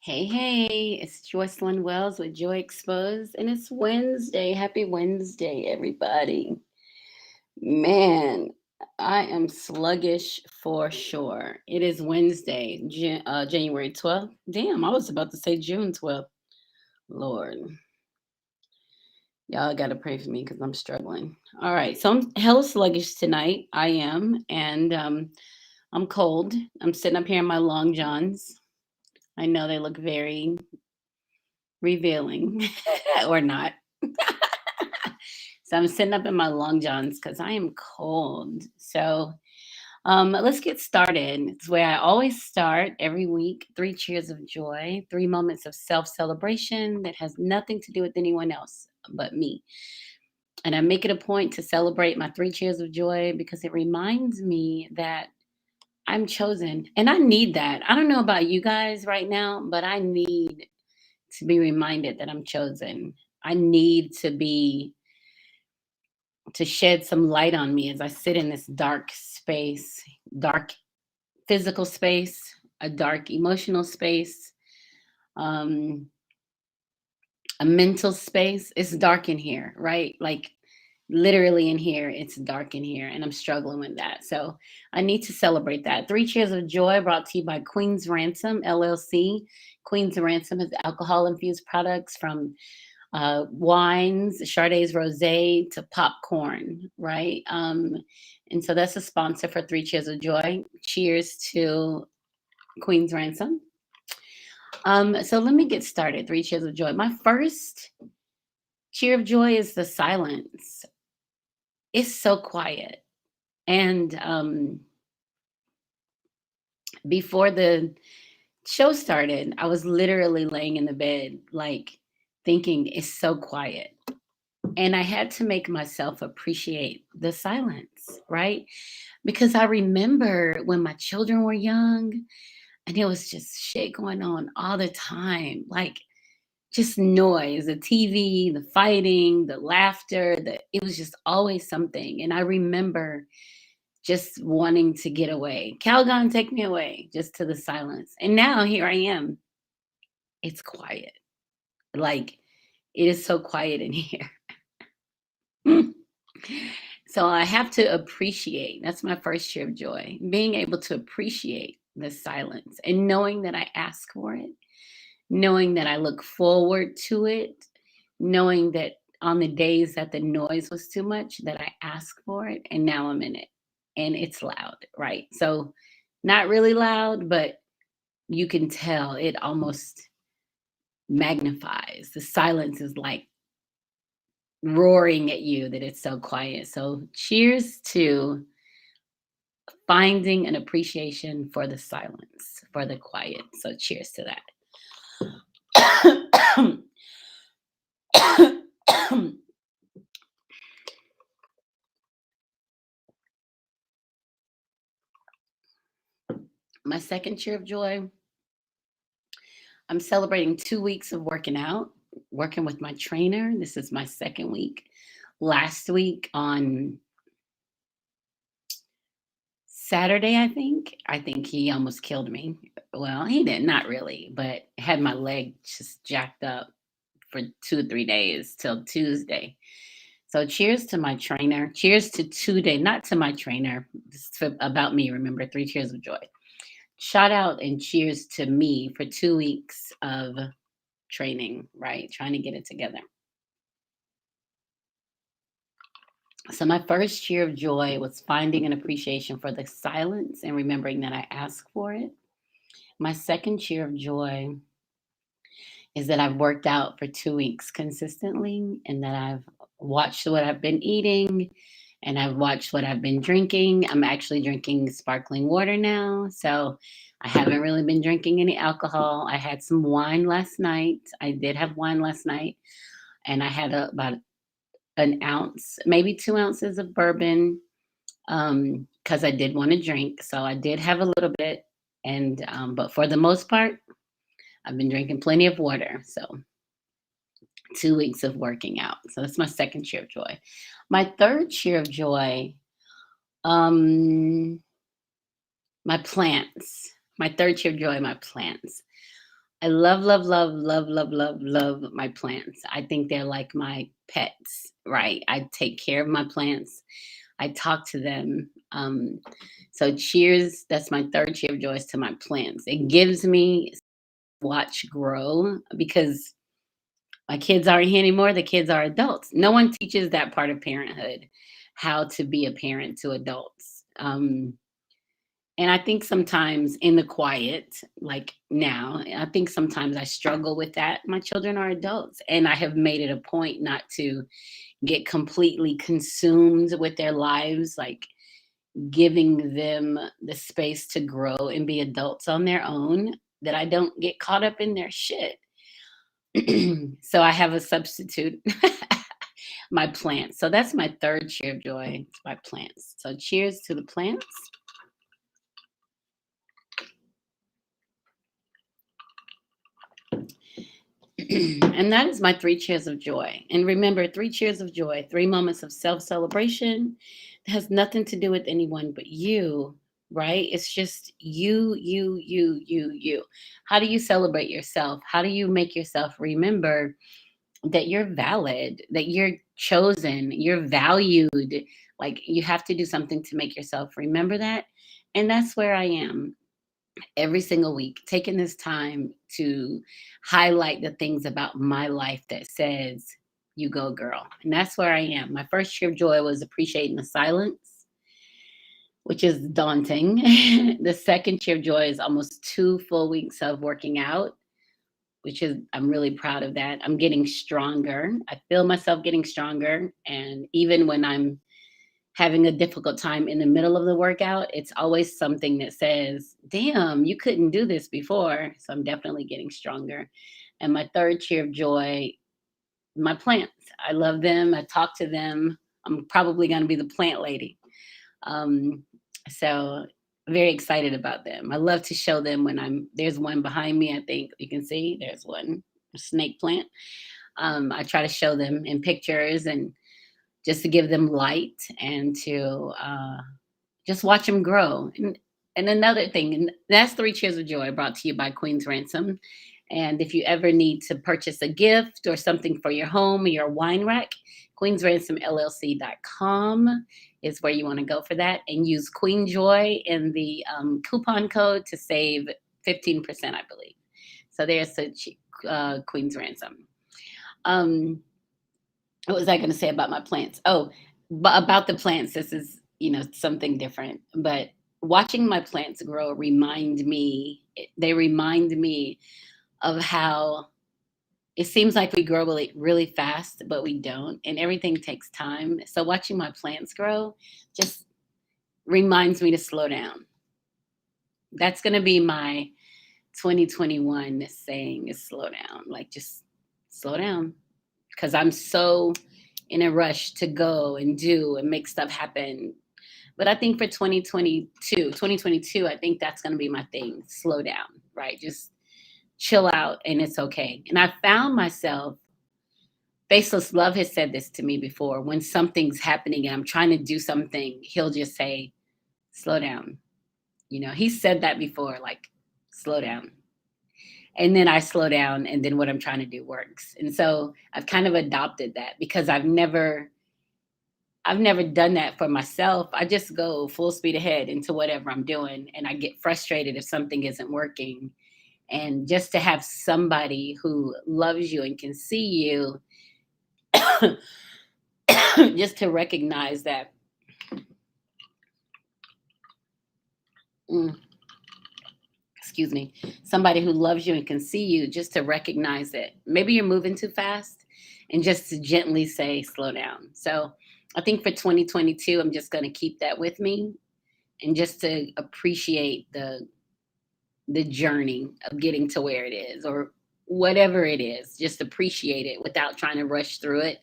Hey, it's Joycelyn Wells with Joy Exposed, and it's Wednesday. Happy Wednesday, everybody. Man, I am sluggish for sure. It is Wednesday, January 12th. Damn, I was about to say June 12th. Lord, y'all got to pray for me because I'm struggling. All right, so I'm hella sluggish tonight. I am, and I'm cold. I'm sitting up here in my long johns. I know they look very revealing or not. So I'm sitting up in my long johns because I am cold. So let's get started. It's where I always start every week. 3 cheers of joy, 3 moments of self celebration that has nothing to do with anyone else but me. And I make it a point to celebrate my 3 cheers of joy because it reminds me that I'm chosen. And I need that. I don't know about you guys right now, but I need to be reminded that I'm chosen. I need to shed some light on me as I sit in this dark space, dark physical space, a dark emotional space, um, a mental space. It's dark in here, right? Like literally in here, it's dark in here, and I'm struggling with that. So I need to celebrate that. 3 cheers of joy brought to you by Queen's Ransom LLC. Queen's Ransom is alcohol infused products from wines, Chardonnay's rosé to popcorn, right? And so that's a sponsor for 3 cheers of joy. Cheers to Queen's Ransom. So let me get started. 3 cheers of joy. My first cheer of joy is the silence. It's so quiet. And before the show started, I was literally laying in the bed, like thinking, it's so quiet. And I had to make myself appreciate the silence, right? Because I remember when my children were young and it was just shit going on all the time, like just noise, the TV, the fighting, the laughter, it was just always something. And I remember just wanting to get away. Calgon, take me away, just to the silence. And now here I am. It's quiet. Like it is so quiet in here. So I have to appreciate. That's my first cheer of joy. Being able to appreciate the silence and knowing that I ask for it, knowing that I look forward to it, knowing that on the days that the noise was too much, that I ask for it, and now I'm in it. And it's loud, right? So not really loud, but you can tell it almost magnifies. The silence is like roaring at you that it's so quiet. So cheers to finding an appreciation for the silence, for the quiet. So cheers to that. My second cheer of joy, I'm celebrating 2 weeks of working out, working with my trainer. This is my second week. Last week on Saturday, I think he almost killed me. Well, he did not really, but had my leg just jacked up for 2 or 3 days till Tuesday. So cheers to my trainer. Cheers to today, not to my trainer. This is about me. Remember, 3 cheers of joy. Shout out and cheers to me for 2 weeks of training, right? Trying to get it together. So my first cheer of joy was finding an appreciation for the silence and remembering that I asked for it. My second cheer of joy is that I've worked out for 2 weeks consistently and that I've watched what I've been eating and I've watched what I've been drinking. I'm actually drinking sparkling water now. So I haven't really been drinking any alcohol. I had some wine last night. I did have wine last night and I had about an ounce, maybe 2 ounces of bourbon because I did want to drink. So I did have a little bit. And, but for the most part, I've been drinking plenty of water. So 2 weeks of working out. So that's my second cheer of joy. My third cheer of joy, um, my plants. My third cheer of joy, my plants. I love, love, love, love, love, love, love my plants. I think they're like my pets, right? I take care of my plants. I talk to them. So cheers. That's my third cheer of joy is to my plants. It gives me watch grow because my kids aren't here anymore. The kids are adults. No one teaches that part of parenthood, how to be a parent to adults. And I think sometimes in the quiet, like now, I think sometimes I struggle with that. My children are adults, and I have made it a point not to get completely consumed with their lives, like giving them the space to grow and be adults on their own, that I don't get caught up in their shit. So I have a substitute, my plants. So that's my third cheer of joy, my plants. So cheers to the plants. And that is my three cheers of joy. And remember, three cheers of joy, 3 moments of self celebration. It has nothing to do with anyone but you, right? It's just you, you, you, you, you. How do you celebrate yourself? How do you make yourself remember that you're valid, that you're chosen, you're valued? Like you have to do something to make yourself remember that. And that's where I am every single week, taking this time to highlight the things about my life that says, you go, girl. And that's where I am. My first year of joy was appreciating the silence, which is daunting. The second year of joy is almost 2 full weeks of working out, which is, I'm really proud of that. I'm getting stronger. I feel myself getting stronger. And even when I'm having a difficult time in the middle of the workout, it's always something that says, damn, you couldn't do this before. So I'm definitely getting stronger. And my third cheer of joy, my plants. I love them. I talk to them. I'm probably going to be the plant lady. Um, so very excited about them. I love to show them when there's one behind me. I think you can see there's one, a snake plant. I try to show them in pictures and just to give them light and to just watch them grow. And another thing, and that's three cheers of joy brought to you by Queen's Ransom. And if you ever need to purchase a gift or something for your home or your wine rack, queensransomllc.com is where you want to go for that. And use Queen Joy in the coupon code to save 15%, I believe. So there's Queen's Ransom. What was I going to say about my plants? Oh, but about the plants, this is, something different. But watching my plants grow they remind me of how it seems like we grow really, really fast, but we don't. And everything takes time. So watching my plants grow just reminds me to slow down. That's going to be my 2021 saying is slow down. Like just slow down. Because I'm so in a rush to go and do and make stuff happen. But I think for 2022, I think that's going to be my thing. Slow down, right? Just chill out and it's okay. And I found myself, Faceless Love has said this to me before. When something's happening and I'm trying to do something, he'll just say, slow down. He said that before, like, slow down. And then I slow down and then what I'm trying to do works. And so I've kind of adopted that because I've never done that for myself. I just go full speed ahead into whatever I'm doing and I get frustrated if something isn't working. And just to have somebody who loves you and can see you, just to recognize that, mm, excuse me, somebody who loves you and can see you, just to recognize that maybe you're moving too fast and just to gently say, slow down. So I think for 2022, I'm just going to keep that with me and just to appreciate the journey of getting to where it is or whatever it is. Just appreciate it without trying to rush through it,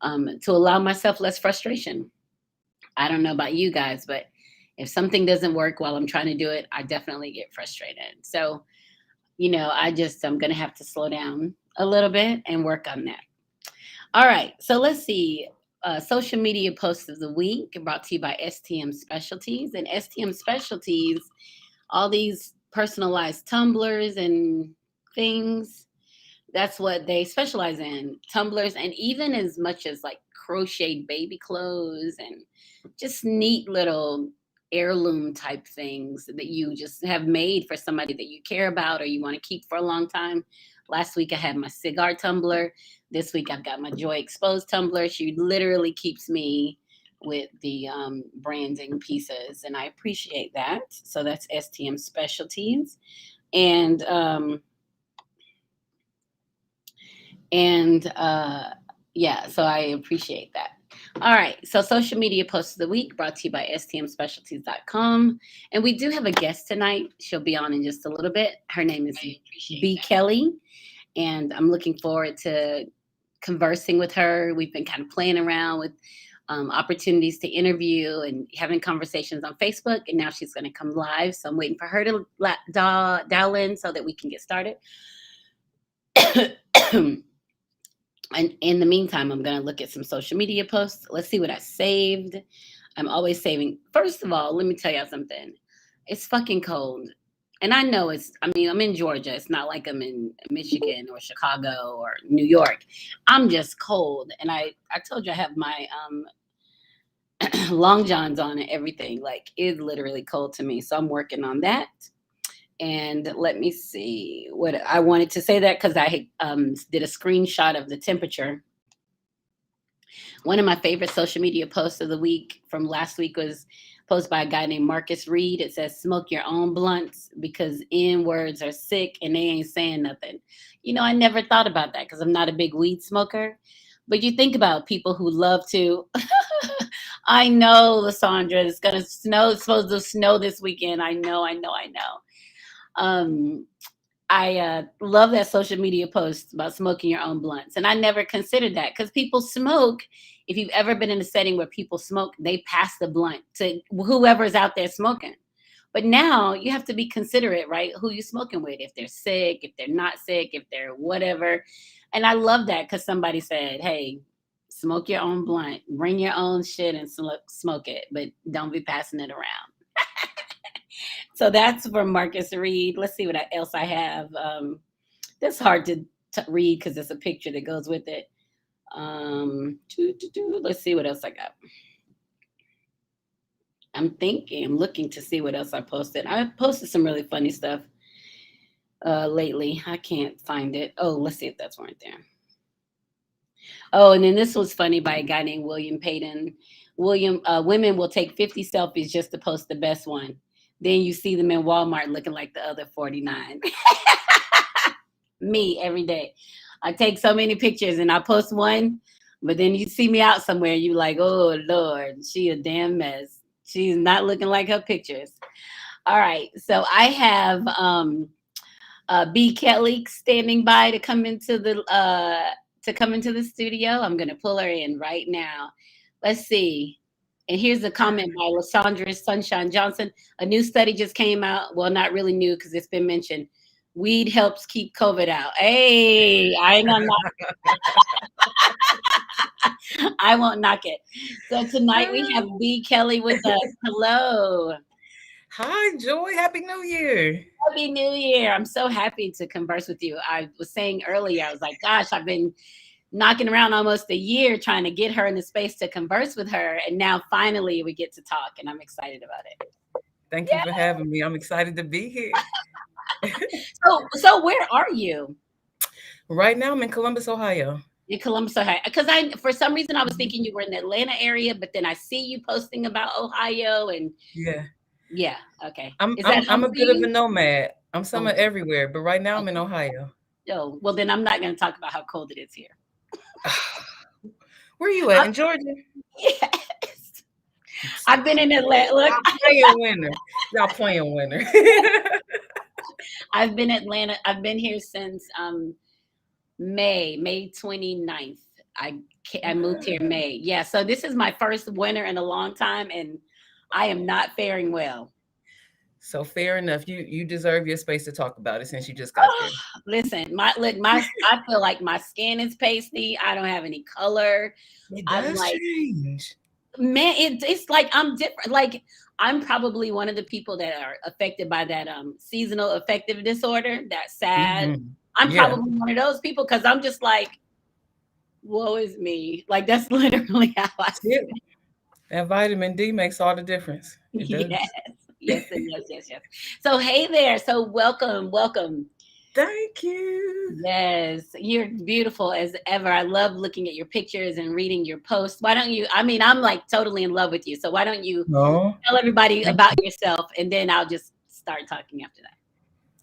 to allow myself less frustration. I don't know about you guys, but if something doesn't work while I'm trying to do it, I definitely get frustrated. So, I'm going to have to slow down a little bit and work on that. All right. So let's see. Social media post of the week brought to you by STM Specialties. And STM Specialties, all these personalized tumblers and things. That's what they specialize in, tumblers, and even as much as like crocheted baby clothes and just neat little heirloom type things that you just have made for somebody that you care about or you want to keep for a long time. Last week I had my cigar tumbler. This week I've got my Joy Exposed tumbler. She literally keeps me with the branding pieces, and I appreciate that. So that's STM Specialties. And And yeah, so I appreciate that. All right. So social media post of the week brought to you by stmspecialties.com. And we do have a guest tonight. She'll be on in just a little bit. Her name is B. Kelley. And I'm looking forward to conversing with her. We've been kind of playing around with opportunities to interview and having conversations on Facebook. And now she's going to come live. So I'm waiting for her to dial in so that we can get started. And in the meantime, I'm going to look at some social media posts. Let's see what I saved. I'm always saving. First of all, let me tell y'all something. It's fucking cold. And I know I'm in Georgia. It's not like I'm in Michigan or Chicago or New York. I'm just cold. And I told you I have my long johns on and everything. Like, it's literally cold to me. So I'm working on that. And let me see what I wanted to say that because I did a screenshot of the temperature. One of my favorite social media posts of the week from last week was posted by a guy named Marcus Reed. It says, smoke your own blunts because N words are sick and they ain't saying nothing. You know, I never thought about that because I'm not a big weed smoker. But you think about people who love to. I know, Lysandra, it's going to snow. It's supposed to snow this weekend. I know. I love that social media post about smoking your own blunts. And I never considered that because people smoke. If you've ever been in a setting where people smoke, they pass the blunt to whoever's out there smoking. But now you have to be considerate, right? Who you smoking with, if they're sick, if they're not sick, if they're whatever. And I love that because somebody said, hey, smoke your own blunt, bring your own shit and smoke it, but don't be passing it around. So that's from Marcus Reed. Let's see what else I have. That's hard to read because it's a picture that goes with it. Let's see what else I got. I'm looking to see what else I posted. I posted some really funny stuff lately. I can't find it. Oh, let's see if that's right there. Oh, and then this was funny by a guy named William Payton. Women will take 50 selfies just to post the best one. Then you see them in Walmart looking like the other 49. Me every day. I take so many pictures and I post one, but then you see me out somewhere and you like, oh Lord, she a damn mess. She's not looking like her pictures. All right. So I have B. Kelley standing by to come into the studio. I'm gonna pull her in right now. Let's see. And here's a comment by Lysandra Sunshine Johnson. A new study just came out. Well, not really new because it's been mentioned. Weed helps keep COVID out. Hey, I ain't gonna knock it. I won't knock it. So tonight we have B. Kelley with us. Hello. Hi, Joy. Happy New Year. Happy New Year. I'm so happy to converse with you. I was saying earlier, I was like, gosh, I've been knocking around almost a year trying to get her in the space to converse with her. And now finally we get to talk and I'm excited about it. Thank you for having me. I'm excited to be here. So where are you? Right now, I'm in Columbus, Ohio. In Columbus, Ohio. Because for some reason I was thinking you were in the Atlanta area, but then I see you posting about Ohio and Yeah. yeah, okay. I'm Is that I'm home I'm a for bit of a you? nomad. I'm Oh, somewhere everywhere, but right now I'm in okay. Ohio. Oh, well then I'm not going to talk about how cold it is here. Where you at? In Georgia? Yes. I've been in Atlanta. Look, Y'all playing winter. Y'all playing winter. I've been Atlanta. I've been here since May 29th. I moved here in May. Yeah, so this is my first winter in a long time, and I am not faring well. So fair enough. You deserve your space to talk about it since you just got there. Listen, I feel like my skin is pasty. I don't have any color. It I'm does like, change. man, it's like I'm different. Like I'm probably one of the people that are affected by that seasonal affective disorder, that SAD. Mm-hmm. I'm Yeah. probably one of those people because I'm just like, woe is me. Like that's literally how I That's it. That vitamin D makes all the difference. It Yes, does. yes, and yes, yes, yes. So, hey there. So, welcome, welcome. Thank you. Yes, you're beautiful as ever. I love looking at your pictures and reading your posts. Why don't you? I mean, I'm like totally in love with you. So, why don't you No. tell everybody Thank about you. yourself and then I'll just start talking after that.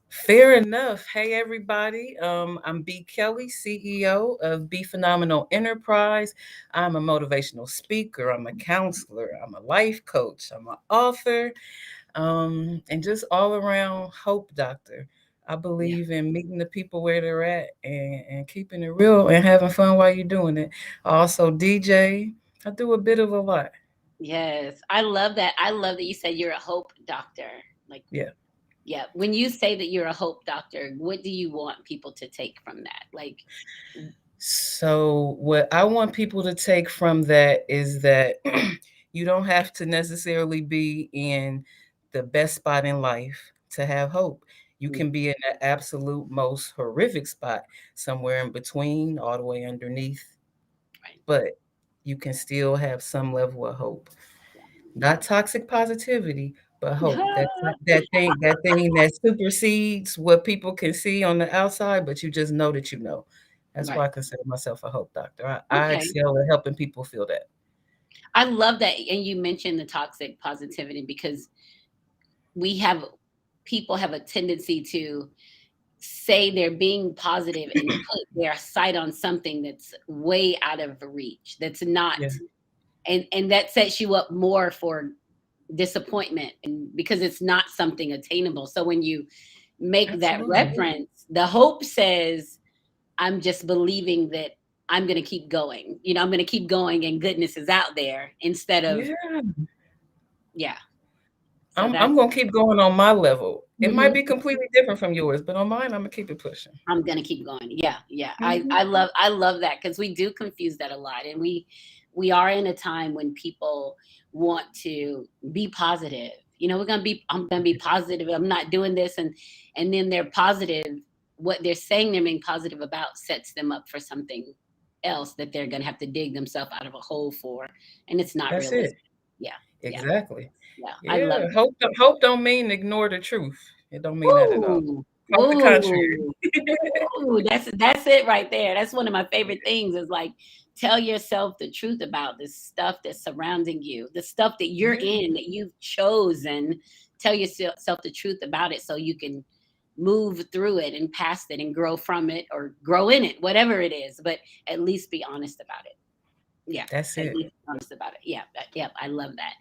Fair enough. Hey, everybody. I'm B. Kelley, CEO of Be Phenomenal Enterprise. I'm a motivational speaker. I'm a counselor. I'm a life coach. I'm an author, and just all around hope doctor. I Yeah. believe in meeting the people where they're at and keeping it real and having fun while you're doing it. I also DJ. I do a bit of a lot. Yes, I love that. I love that you said you're a hope doctor. Like, Yeah. yeah, when you say that you're a hope doctor, what do you want people to take from that? Like, So, what I want people to take from that is that you don't have to necessarily be in the best spot in life to have hope. You mm, can be in the absolute most horrific spot, somewhere in between, all the way underneath, right. but you can still have some level of hope. Yeah. Not toxic positivity, but hope. That Yeah. that thing that supersedes what people can see on the outside, but you just know that you know. That's why Right. I consider myself a hope doctor. I Okay. excel at helping people feel that. I love that. And you mentioned the toxic positivity because we have people have a tendency to say they're being positive and put their sight on something that's way out of reach. That's not, Yeah, and that sets you up more for disappointment and because it's not something attainable. So when you make that absolutely. reference, the hope says, I'm just believing that I'm going to keep going. I'm going to keep going and goodness is out there instead of, Yeah, yeah. So I'm that's, gonna keep going on my level. It might mhm. be completely different from yours, but on mine, I'm gonna keep it pushing. I'm gonna keep going. Yeah, yeah. I Hmm. I love I love that because we do confuse that a lot, and we are in a time when people want to be positive. We're gonna be. I'm gonna be positive. I'm not doing this, and then they're positive. What they're saying they're being positive about sets them up for something else that they're gonna have to dig themselves out of a hole for, and it's not That's it. realistic. Yeah, yeah, Exactly. yeah. I love Yeah. it. Hope don't mean ignore the truth. It don't mean that at all. Woo, Quite the contrary. woo. Ooh, that's it right there. That's one of my favorite things is like tell yourself the truth about the stuff that's surrounding you, the stuff that you're Yeah, in that you've chosen. Tell yourself the truth about it so you can move through it and past it and grow from it or grow in it, whatever it is. But at least be honest about it. Yeah, that's at it. least be honest about it. Yeah, yeah, I love that.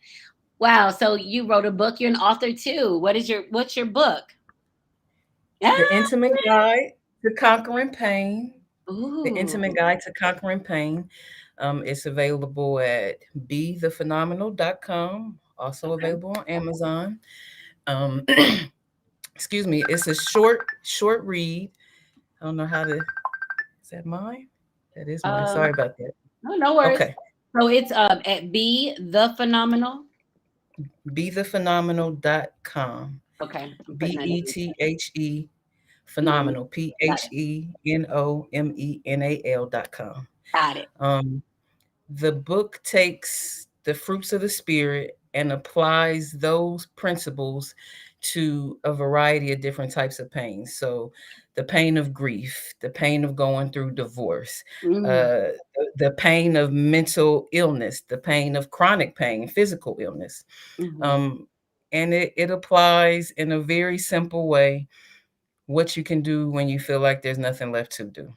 Wow. So you wrote a book. You're an author too. What's your book? The Ah, Intimate Guide to Conquering Pain. The ooh. Intimate Guide to Conquering Pain. It's available at bethephenomenal.com, also Okay. available on Amazon. Um, excuse me, it's a short read. I don't know how to, is that mine? That is mine. Um, Sorry about that. No, no worries. Okay. So it's at Be the Phenomenal. Bethephenomenal.com. Okay, I'm putting that in. BETHE Phenomenal. phenomenal, Got it. PHENOMENAL.com. Got it. Um, the book takes the fruits of the spirit and applies those principles to a variety of different types of pain. So, the pain of grief, the pain of going through divorce, Mm, uh, the pain of mental illness, the pain of chronic pain, physical illness. hmm. Um, and it applies in a very simple way what you can do when you feel like there's nothing left to do.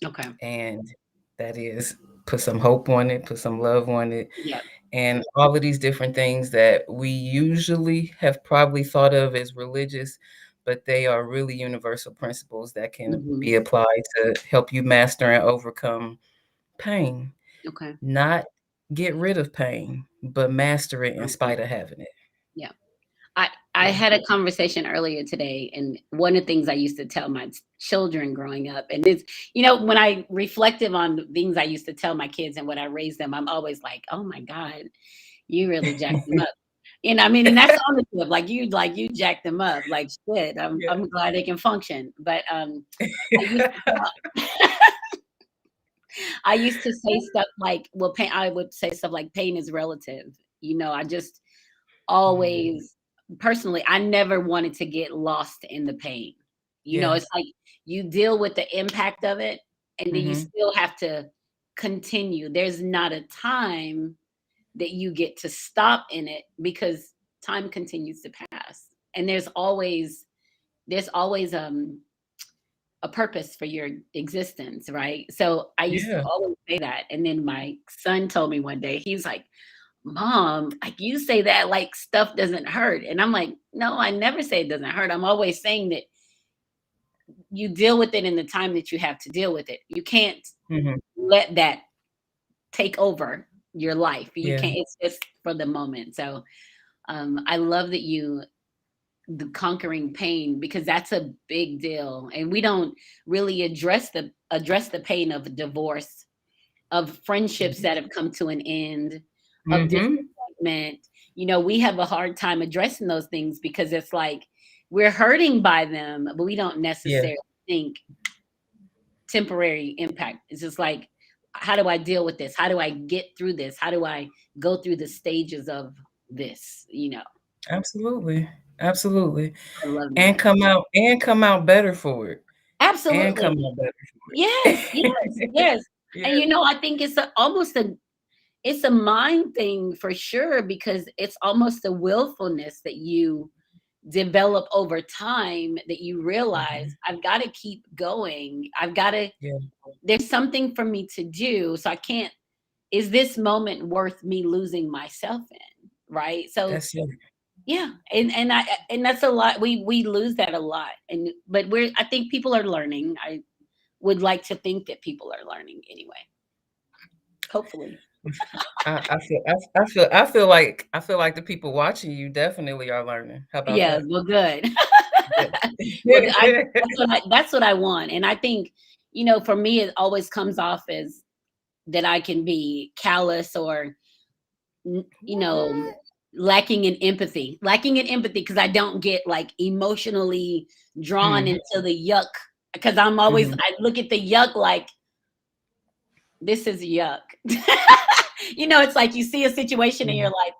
Okay. And that is put some hope on it, put some love on it, Yeah. and all of these different things that we usually have probably thought of as religious, but they are really universal principles that can Hmm. be applied to help you master and overcome pain. Okay. Not get rid of pain, but master it in Okay. spite of having it. Yeah. I Yeah. had a conversation earlier today, and one of the things I used to tell my children growing up, and it's when I reflective on the things I used to tell my kids and what I raised them, I'm always like, oh my God, you really jacked them up. And I mean, and that's ownership. Like you jacked them up. Like shit. Yeah. I'm glad they can function. But I used to I used to say stuff like, well, pain. I would say stuff like pain is relative. I just Mhm. always personally, I never wanted to get lost in the pain. Yeah. It's like you deal with the impact of it, and then you Mhm. still have to continue. There's not a time that you get to stop in it because time continues to pass. And there's always a purpose for your existence, right? So I used to Yeah. always say that. And then my son told me one day, he's like, Mom, like you say that like stuff doesn't hurt. And I'm like, no, I never say it doesn't hurt. I'm always saying that you deal with it in the time that you have to deal with it. You can't Mhm. let that take over your life. You Yeah. can't, it's just for the moment. So I love that the conquering pain, because that's a big deal. And we don't really address the pain of divorce, of friendships that have come to an end, of Mhm. disappointment. We have a hard time addressing those things because it's like we're hurting by them, but we don't Yeah. necessarily think temporary impact. It's just like, how do I deal with this? How do I get through this? How do I go through the stages of this? Absolutely. Absolutely. I love And that. come out better for it. And come Absolutely. out better Yes, for yes, it. yes. Yeah. And I think it's a mind thing for sure, because it's almost a willfulness that you develop over time, that you realize Mhm. I've got to keep going. I've got to, Yeah. there's something for me to do. So I can't, is this moment worth me losing myself in? Right. So That's it. yeah. And that's a lot. We lose that a lot. But I think people are learning. I would like to think that people are learning anyway. Hopefully. I feel like the people watching you definitely are learning. How about Yeah, that? well, good. Well, Yeah. that's what I want, and I think, for me, it always comes off as that I can be callous or, n you know, What? lacking in empathy, because I don't get, like, emotionally drawn Mm. into the yuck, because Mhm. I look at the yuck like, "This is yuck." It's like you see a situation and you're Mhm. like,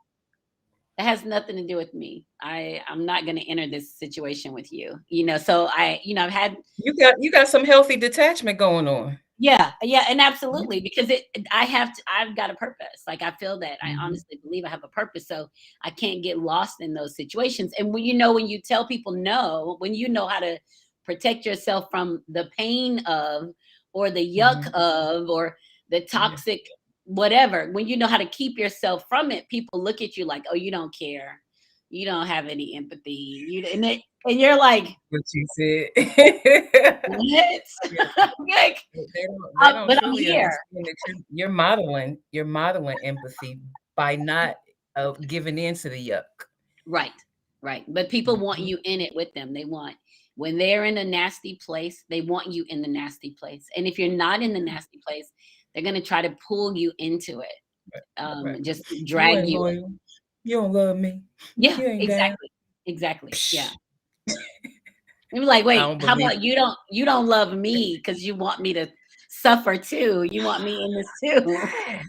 "That has nothing to do with me. I'm not gonna enter this situation with you." So I've had. You got some healthy detachment going on. Yeah, yeah, and Yeah. absolutely, because I've got a purpose. Like, I feel that I Mhm. honestly believe I have a purpose, so I can't get lost in those situations. And when you tell people no, when you know how to protect yourself from the pain of, or the yuck Mhm. of, or the Yeah. toxic whatever, when you know how to keep yourself from it, people look at you like, "Oh, you don't care. You don't have any empathy." And you're like, What you said. "What?" Yeah. Like, They don't but I'm truly here. understand that you're modeling empathy by not, giving in to the yuck. Right, right. But people want Mhm. you in it with them. When they're in a nasty place, they want you in the nasty place. And if you're not in the nasty place, they're going to try to pull you into it, Right. just You drag ain't you. loyal. You don't love me. Yeah, You ain't down. exactly. Exactly. Yeah. Psh, You're like, I wait, don't how believe about you don't love me because you want me to suffer too. You want me in this too. that.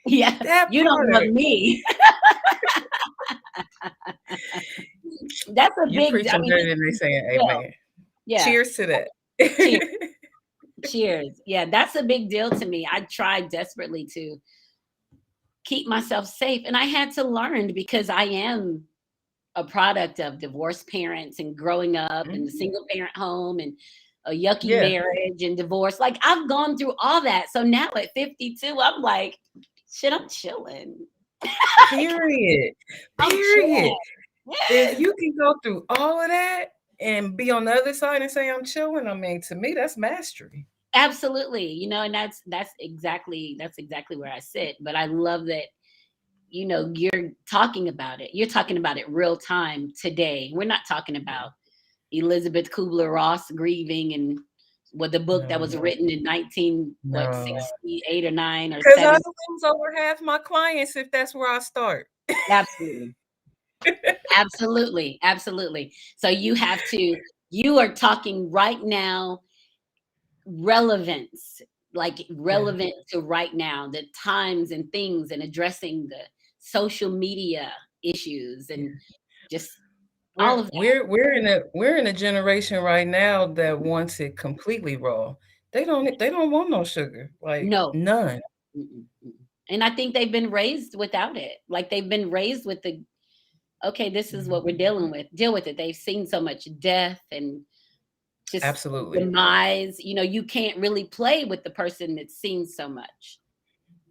Yeah. That You don't love part. me. That's a You big, I preaching mean, better than they saying yeah, amen. yeah. Cheers to that. Cheers. Cheers. Yeah, that's a big deal to me. I tried desperately to keep myself safe, and I had to learn, because I am a product of divorced parents and growing up in a Mhm. single parent home and a yucky Yeah. marriage and divorce. Like, I've gone through all that. So now at 52, I'm like, shit, I'm chilling. Period. I'm Period. chilling. If Yes. you can go through all of that and be on the other side and say I'm chilling, I mean, to me, that's mastery. Absolutely. And that's exactly where I sit. But I love that, you're talking about it. You're talking about it real time today. We're not talking about Elizabeth Kubler-Ross grieving and with the book that No, was written in 19, what, no. 68 or 9 or Because I 7. lose over half my clients if that's where I start. Absolutely. Absolutely, absolutely. So you are talking right now relevance, like Yeah. relevant to right now, the times and things and addressing the social media issues Yeah. and just all We're of that. we're we're in a generation right now that wants it completely raw. They don't want no sugar, like No. none. Mm-mm, mm-mm. And I think they've been raised without it. Like they've been raised with the okay, this is Mhm. what we're dealing with. Deal with it. They've seen so much death and just Absolutely. demise. You know, you can't really play with the person that's seen so much.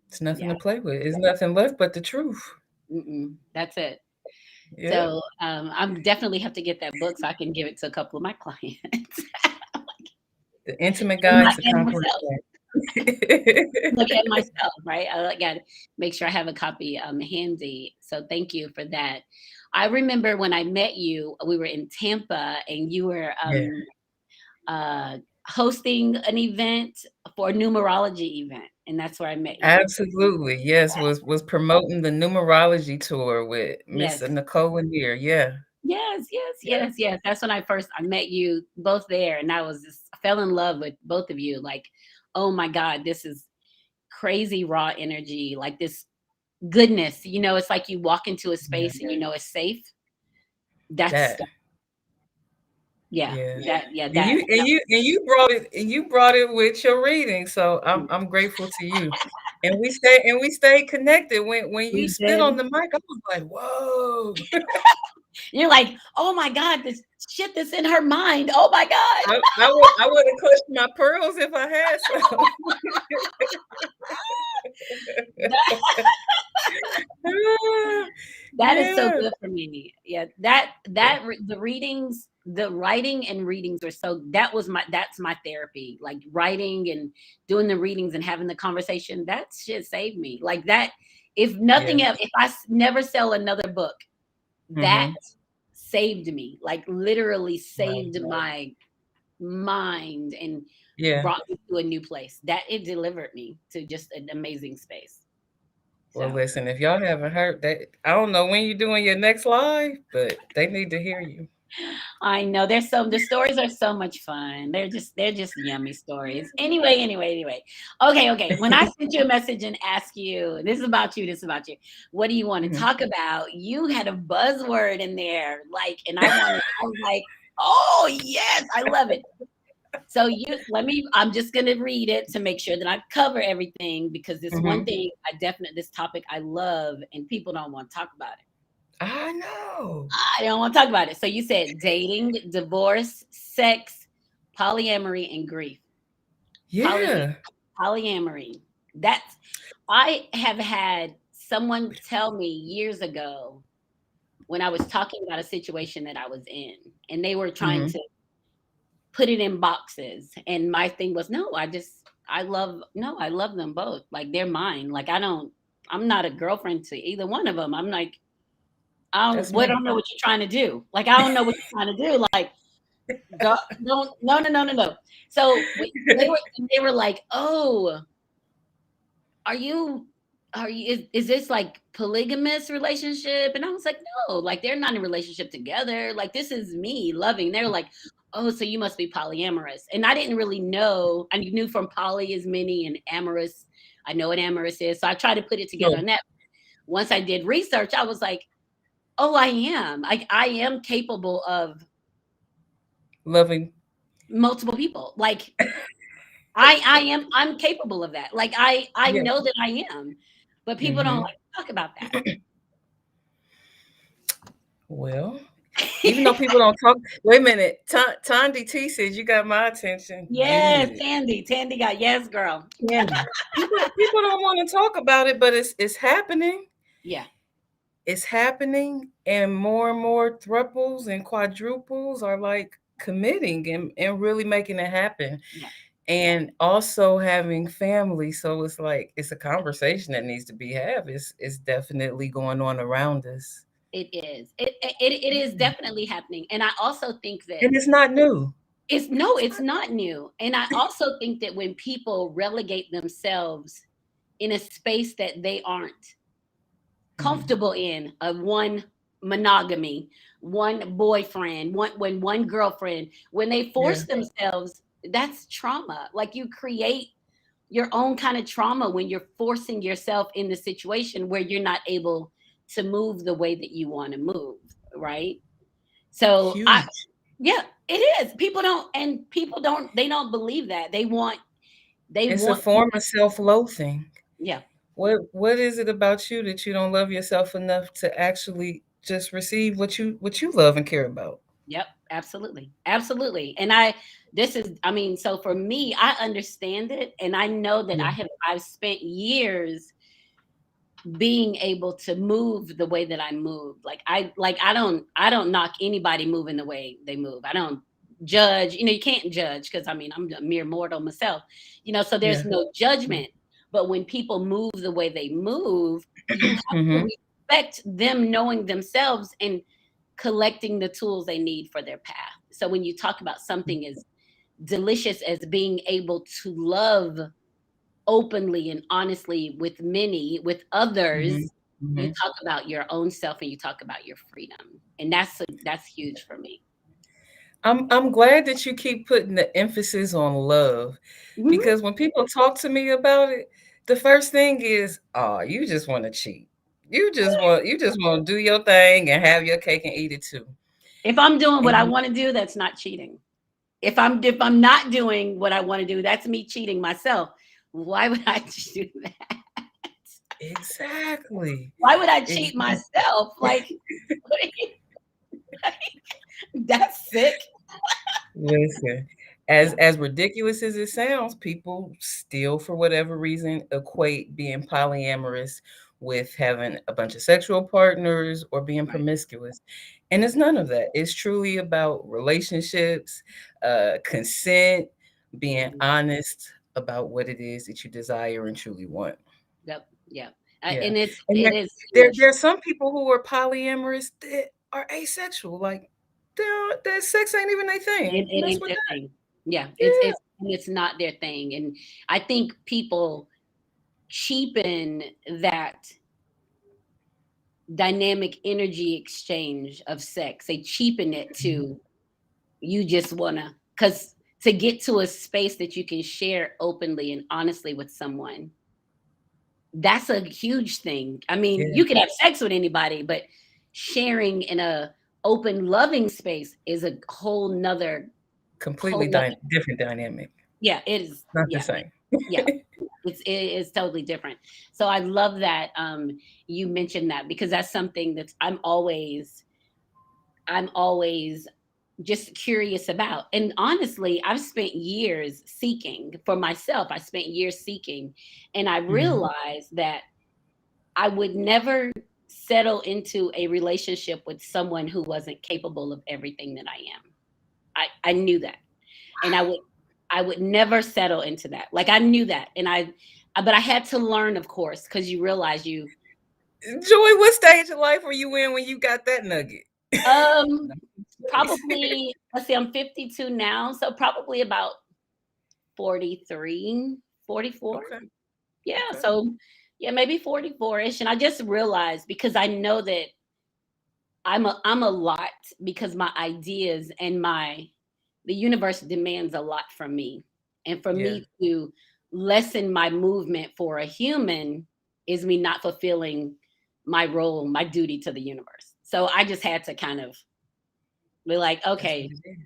It's nothing Yeah. to play with. It's nothing left but the truth. Mm-mm, that's it. Yeah. So I'm definitely have to get that book so I can give it to a couple of my clients The Intimate and, Guide to and Conquering myself. Life. Look at myself, right? I got to make sure I have a copy handy. So thank you for that. I remember when I met you, we were in Tampa, and you were Yeah. uh, hosting an event for a numerology event, and that's where I met you. Absolutely. Yes, was promoting the numerology tour with Miss Yes, Nicole Lanier. Yeah. yes, yes, Yeah. yes, yes. That's when I met you both there, and I fell in love with both of you. Like, oh my God, this is crazy raw energy, like this goodness. You know, it's like you walk into a Yeah. space and you know it's safe. That's That. yeah, Yeah. yeah, And that. you brought it with your reading. So I'm grateful to you. And we stayed connected. When you We spit did. on the mic, I was like, whoa. You're like, oh my God, this shit that's in her mind. Oh my God. I would have clutched my pearls if I had some. That is so Yeah. good for me. Yeah, the readings, the writing and readings are so that's my therapy. Like writing and doing the readings and having the conversation, that shit saved me. Like that, if Yeah. nothing else, if never sell another book, that Mhm. saved me. Like literally Right. saved my mind and Yeah. brought me to a new place. That it delivered me to just an amazing space. So Well, listen, if y'all haven't heard that, I don't know when you're doing your next live, but they need to hear you. I know the stories are so much fun. They're just yummy stories. Anyway. Okay. When I sent you a message and ask you, this is about you, this is about you. What do you want to Mhm. talk about? You had a buzzword in there, like, and I was like, oh yes, I love it. So I'm just gonna read it to make sure that I cover everything because this one Mhm. thing this topic I love and people don't want to talk about it. I know. I don't want to talk about it. So you said dating, divorce, sex, polyamory, and grief. Poly Yeah. polyamory. That's I have had someone tell me years ago when I was talking about a situation that I was in, and they were trying Mhm. to put it in boxes. And my thing was, no, I love them both. Like they're mine. Like I'm not a girlfriend to either one of them. I'm like, That's I me. don't know what you're trying to do. Like, I don't know what you're trying to do. Like, don't, no, no, no, no, no. So they were like, oh, are you, is this like polygamous relationship? And I was like, no, like they're not in a relationship together. Like this is me loving. They're like, oh, so you must be polyamorous. And I didn't really know. I knew from poly is many and amorous. I know what amorous is. So I tried to put it together Sure. on that. Once I did research, I was like, oh, I am. I am capable of Loving. multiple people. Like I'm capable of that. Like I Yeah. know that I am. But people don't Mhm. like to talk about Well, even though that. people don't talk, wait a minute. Tandy T says you got my attention. Yes, Good. Tandy got yes, girl. Candy. People don't want to talk about it, but it's happening. Yeah, It's happening, and more thruples and quadruples are like committing and really making it happen. yeah, And also having family. So it's like it's a conversation that needs to be had. It's definitely going on around us. it is. It is definitely happening. And I also think that And it's not new. it's not new. And I also think that when people relegate themselves in a space that they aren't Mhm. comfortable in, a one monogamy, one boyfriend, one girlfriend, when they Yeah. force themselves, that's trauma. Like you create your own kind of trauma when you're forcing yourself in the situation where you're not able to move the way that you want to move, right? So I Huge. yeah, it is. They don't believe that. They It's a want form of self-loathing. yeah. What is it about you that you don't love yourself enough to actually just receive what you love and care about? Yep, absolutely. Absolutely. And I mean, so for me, I understand it and I know that Yeah. I've spent years being able to move the way that I move. I don't knock anybody moving the way they move. I don't judge. You can't judge because I mean I'm a mere mortal myself. So there's Yeah. no judgment. But when people move the way they move, you have Hmm. to respect them knowing themselves and collecting the tools they need for their path. So when you talk about something as delicious as being able to love openly and honestly with Hmm. others, you Hmm. talk about your own self and you talk about your freedom. And that's huge for me. I'm glad that you keep putting the emphasis on love, Mhm. because when people talk to me about it, the first thing is, "Oh, you just want to cheat. You just want to do your thing and have your cake and eat it too." If I'm doing what I And want to do, that's not cheating. If I'm not doing what I want to do, that's me cheating myself. Why would I do that? exactly. Why would I cheat Exactly. myself? Like, that's sick. Listen, Yeah. as ridiculous as it sounds, people still, for whatever reason, equate being polyamorous with having a bunch of sexual partners or being Right. promiscuous. And it's none of that. It's truly about relationships, consent, being Mhm. honest about what it is that you desire and truly want. Yep. Yep. Yeah. And And it is there huge. are some people who are polyamorous that are asexual. Like, their sex ain't even their thing. It Mess ain't with their that. thing. Yeah, Yeah. it's not their thing, and I think people cheapen that dynamic energy exchange of sex. They cheapen it Mhm. to you just wanna because to get to a space that you can share openly and honestly with someone, that's a huge thing. I mean, Yeah. you can have sex with anybody, but sharing in a open, loving space is a Completely whole nother. different dynamic. Yeah, it is. Not the Yeah, same. yeah. It is totally different. So I love that you mentioned that because that's something that I'm always just curious about. And honestly, I've spent years seeking for myself. I spent years seeking, and I Mhm. realized that I would never settle into a relationship with someone who wasn't capable of everything that I am. I knew that. And I would never settle into that. Like I knew that. But I had to learn, of course, because you realize Joy, what stage of life were you in when you got that nugget? um No. probably, let's see, I'm 52 now, so probably about 43, 44. Okay. Yeah, Okay. so yeah, maybe 44-ish. And I just realized because I know that I'm a lot because my ideas and the universe demands a lot from me. And for Yeah. me to lessen my movement for a human is me not fulfilling my role, my duty to the universe. So I just had to kind of be like, That's what okay, it is.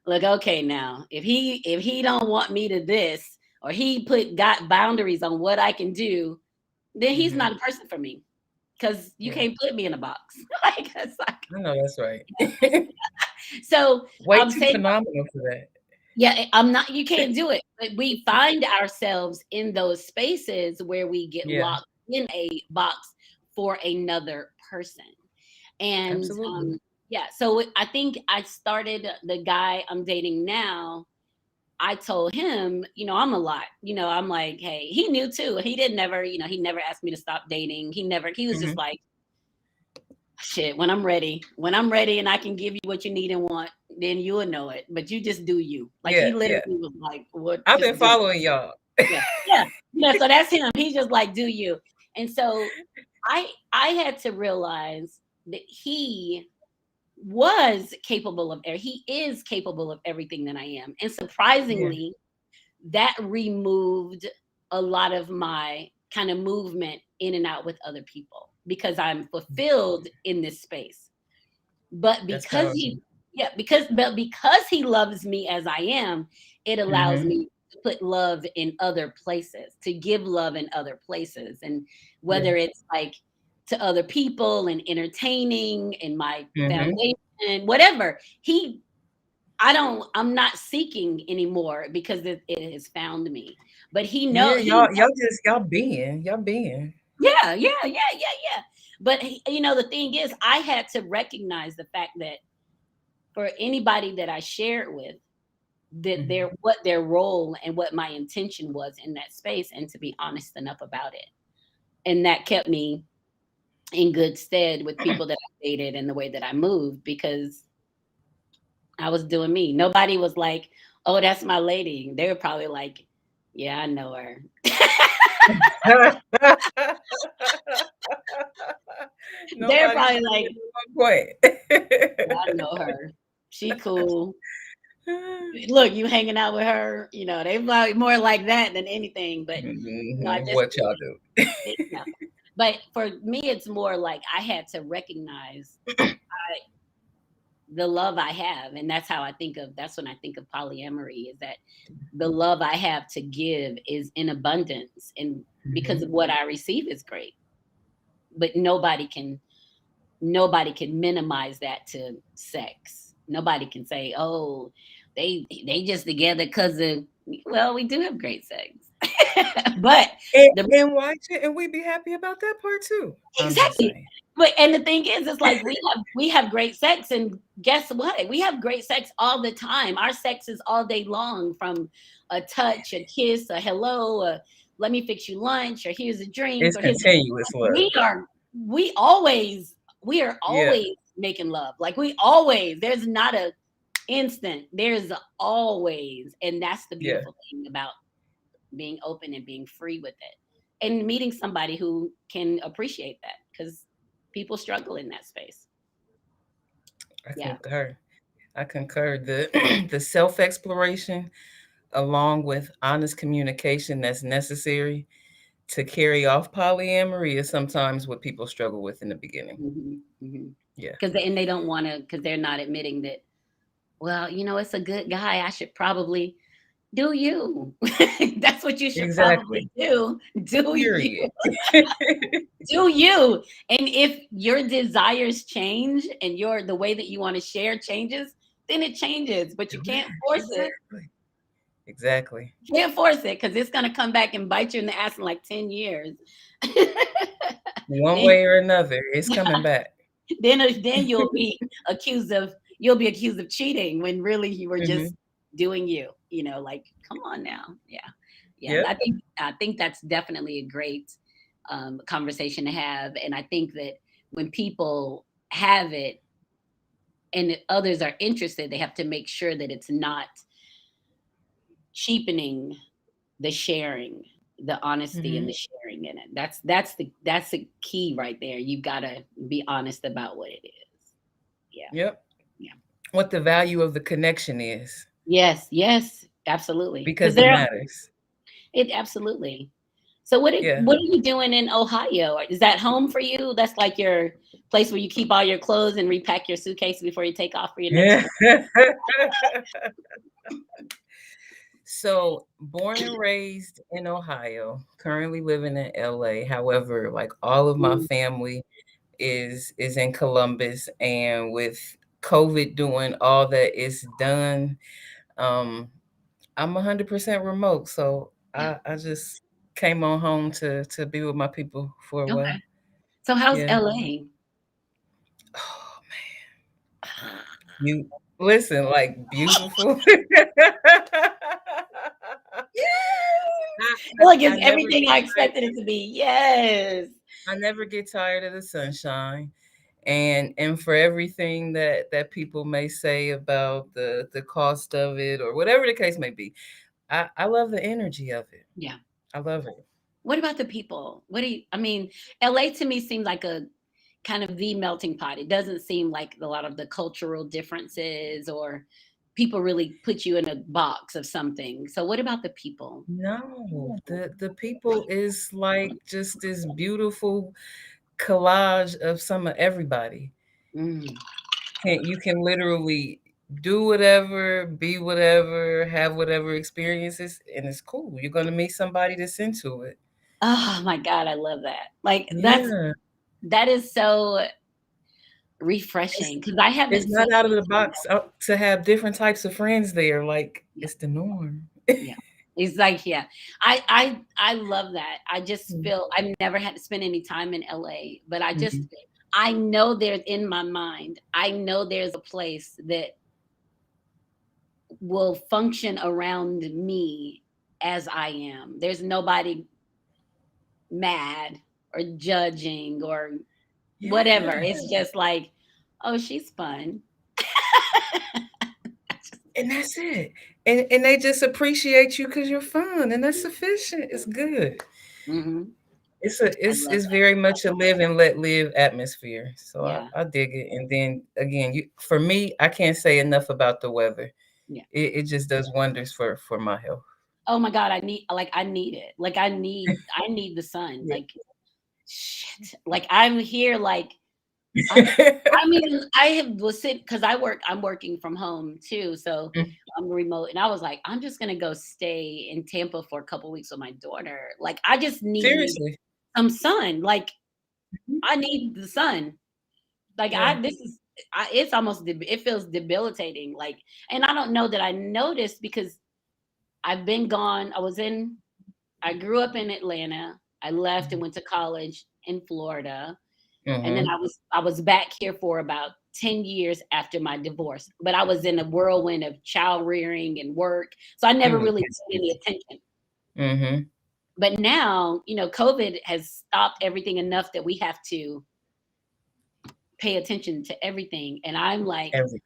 look, okay, now if he don't want me to this, or he got boundaries on what I can do, then he's Mhm. not a person for me because you Yeah. can't put me in a box. Like it's like I know that's right. so Way I'm too saying phenomenal for that. yeah, I'm not, you can't do it. But we find ourselves in those spaces where we get Yeah. locked in a box for another person. And Absolutely. yeah, so I think I started the guy I'm dating now. I told him, I'm a lot. I'm like, hey, he knew too. He never asked me to stop dating. He was just Mhm. like, shit, when I'm ready and I can give you what you need and want, then you'll know it. But you just do you. Like Yeah, he yeah. literally was like, what, I've been just do. following y'all. Yeah. Yeah. Yeah. So that's him. He's just like, do you. And so I had to realize. that he was capable of, he is capable of everything that I am. And Yeah. surprisingly, that removed a lot of my kind of movement in and out with other people because I'm fulfilled in this space. But That's because powerful. he, yeah, because he loves me as I am, it allows Mm-hmm. me to put love in other places, to give love in other places. And Yeah. whether it's like to other people and entertaining in my Mm-hmm. foundation, whatever, I'm not seeking anymore because it has found me. But Yeah, he y'all being. yeah, yeah, yeah, yeah, yeah. But the thing is, I had to recognize the fact that for anybody that I shared with, that Mm-hmm. their role and what my intention was in that space, and to be honest enough about it. And that kept me in good stead with people that I dated and the way that I moved, because I was doing me. Nobody was like, "Oh, that's my lady." They were probably like, "Yeah, I know her." They're Nobody probably said like, it at one "Yeah, I know her. She cool. Look, you hanging out with her." They probably more like that than anything. But I just What y'all do? yeah. But for me, it's more like I had to recognize the love I have, and that's how I think of. That's when I think of polyamory. Is that the love I have to give is in abundance, and because Mhm. of what I receive is great. But nobody can minimize that to sex. Nobody can say, "Oh, they just together because of." Well, we do have great sex, but the And why shouldn't we be happy about that part too? I'm just exactly. saying. But and the thing is, it's like we have great sex, and guess what? We have great sex all the time. Our sex is all day long, from a touch, a kiss, a hello, a let me fix you lunch, or here's a drink, It's or here's continuous love. we are we always we are Yeah, always making love. Like we always, there's not a instant. There's always, and that's the yeah. beautiful thing about being open and being free with it, and meeting somebody who can appreciate that, because people struggle in that space. I Yeah. concur. I concur. The the self exploration, along with honest communication that's necessary to carry off polyamory, is sometimes what people struggle with in the beginning. Yeah. Because and they don't want to, because they're not admitting that, well, it's a good guy, I should probably do you. That's what you should Exactly. probably do you. Period. Do you. And if your desires change and the way that you want to share changes, then it changes, but you can't force it. Exactly. Exactly. Can't force it, because it's going to come back and bite you in the ass in like 10 years. One then, way or another, it's coming back. then you'll be accused of cheating, when really you were Hmm. just doing you. Like, come on now. Yeah, yeah. Yep. I think that's definitely a great conversation to have, and I think that when people have it and others are interested, they have to make sure that it's not cheapening the sharing, the honesty and Hmm. the sharing in it. That's the key right there. You gotta be honest about what it is. Yeah, Yep. yeah. What the value of the connection is, Yes, yes, absolutely. Because because it matters. it absolutely. So what are, Yeah. what are you doing in Ohio? Is that home for you? That's like your place where you keep all your clothes and repack your suitcase before you take off for your next Yeah. trip? So, born and raised in Ohio, currently living in LA. However, like all of my Mm, family is in Columbus, and with COVID doing all that it's done, um, I'm 100% remote. So yeah. I just came on home to be with my people for a while. Okay. So how's Yeah. LA? Oh, you listen, like beautiful. Like I it's never everything get I tired. expected it to be. Yes. I never get tired of the sunshine. And for everything that people may say about the cost of it or whatever the case may be, I love the energy of it. Yeah. I love it. What about the people? I mean, LA to me seems like kind of the melting pot. It doesn't seem like a lot of the cultural differences or people really put you in a box of something. So what about the people? No, the people is like just this beautiful collage of some of everybody. Mm. You can literally do whatever, be whatever, have whatever experiences, and it's cool. You're gonna meet somebody that's into it. Oh my God, I love that. Like Yeah, that is so it's refreshing because I it's haven't seen not out of the box to have different types of friends there. Like yeah, it's the norm. yeah. It's like, yeah. I love that. I just feel I've never had to spend any time in LA, but Mhm. I know there's in my mind, I know there's a place that will function around me as I am. There's nobody mad or judging or whatever. Yeah, It's just like, oh, she's fun. and that's it. And they just appreciate you because you're fun, and that's sufficient. It's good. Hmm. It's a I it's love it's that. very much a live and let live atmosphere. So Yeah. I dig it. And then again, for me, I can't say enough about the weather. Yeah. It just does wonders for my health. Oh my God, I need it. Like I need the sun. Yeah. Like shit. Like I'm here like I'm I mean, I have was sit because I'm working from home too. So Mm, I'm remote. And I was like, I'm just gonna go stay in Tampa for a couple weeks with my daughter. Like I just need seriously. some sun. Like Mhm. I need the sun. Like Yeah. it's almost it feels debilitating. Like, and I don't know that I noticed because I've been gone. I grew up in Atlanta. I left and went to college in Florida. And then Hmm. I was back here for about 10 years after my divorce. But I was in a whirlwind of child rearing and work. So I never really paid any attention. Hmm. But now, COVID has stopped everything enough that we have to pay attention to everything. And I'm like, Every.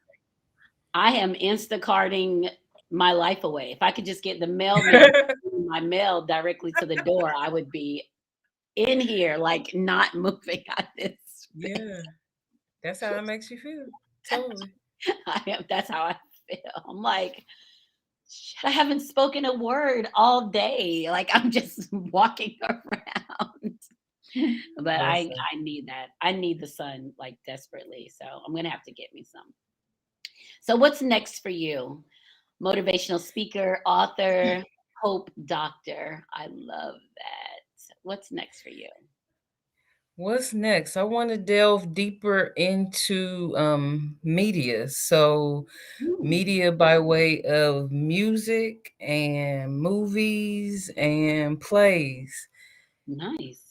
I am Instacarting my life away. If I could just get the mailman to bring my mail directly to the door, I would be in here, like not moving out of this Yeah. space. That's how it makes you feel. Totally. That's how I feel. I'm like, shit, I haven't spoken a word all day. Like I'm just walking around. But Listen. I need that. I need the sun like desperately. So I'm gonna have to get me some. So what's next for you? Motivational speaker, author, hope doctor. I love that. What's next for you? What's next? I want to delve deeper into media. So, Hmm, media by way of music and movies and plays. nice.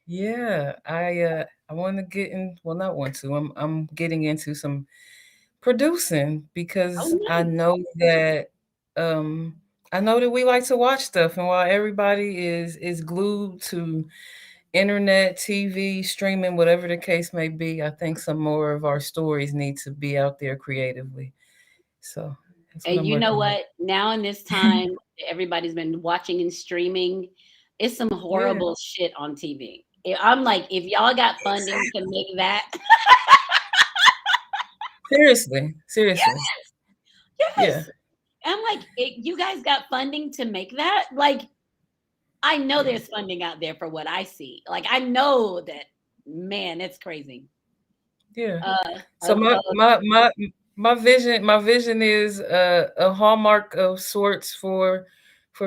Yeah, I want to get in. Well, not want to. I'm getting into some producing because Oh, nice. um I know that we like to watch stuff, and while everybody is glued to internet, TV, streaming, whatever the case may be, I think some more of our stories need to be out there creatively. So that's what And I'm you know working what? Now in this on. time, everybody's been watching and streaming. It's some Yeah, horrible shit on TV. I'm like, if y'all got funding to exactly. make that, Seriously, seriously. Yeah, yes. I'm like, you guys got funding to make that? Like, I know yeah, there's funding out there for what I see. Like, I know that, man, it's crazy. yeah. So Of, my vision is a hallmark of sorts for